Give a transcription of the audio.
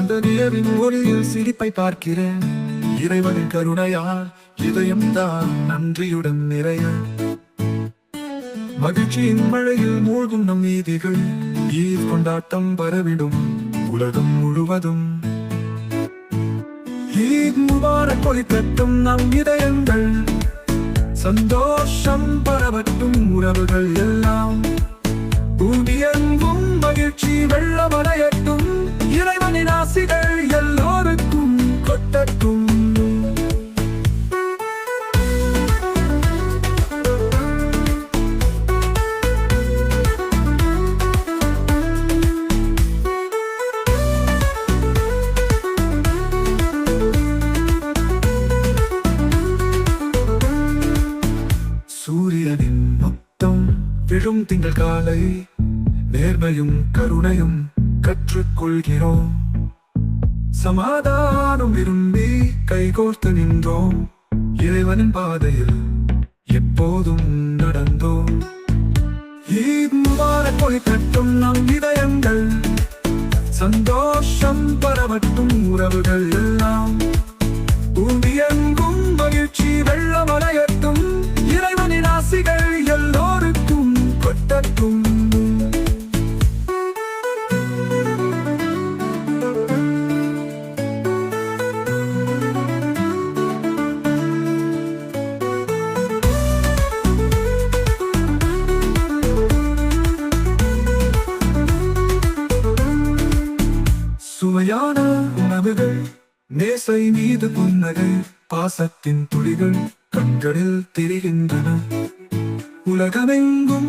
அந்த நிலவின் ஒளியில் சிரிப்பை பார்க்கிறேன். இறைவனின் கருணையால் இதயம் தான் நன்றியுடன் நிறைய. மகிழ்ச்சியின் மழையில் மூழ்கும் நம் வீதிகள், ஈத் கொண்டாட்டம் பரவிடும் உலகம் முழுவதும். ஈத் முபாரக் ஒலிக்கட்டும் நம் இதயங்கள், சந்தோஷம் பரவட்டும் உறவுகள் எல்லாம். பூமியெங்கும் மகிழ்ச்சி வெள்ளமடையட்டும், இறைவனின் ஆசிகள் எல்லோருக்கும் கொட்டட்டும். சூரியனின் மொத்தம் விழும் திங்கள் காலை, நேர்மையும் கருணையும் கற்றுக்கொள்கிறோம். சமாதானம் விரும்பி கைகோர்த்து நின்றோம், இறைவனின் பாதையில் எப்போதும் நடந்தோம். ஈத் முபாரக் ஒலிக்கட்டும் நம் இதயங்கள், சந்தோஷம் பரவட்டும் உறவுகள் எல்லாம். பூமியெங்கும் மகிழ்ச்சி வெள்ளமடையட்டும், இறைவனின் ஆசிகள் எல்லோருக்கும் கொட்டட்டும். சுவையான உணவுகள், மேசை மீது புன்னகை, பாசத்தின் துளிகள் கண்களில் தெரிகின்றன. உலகமெங்கும்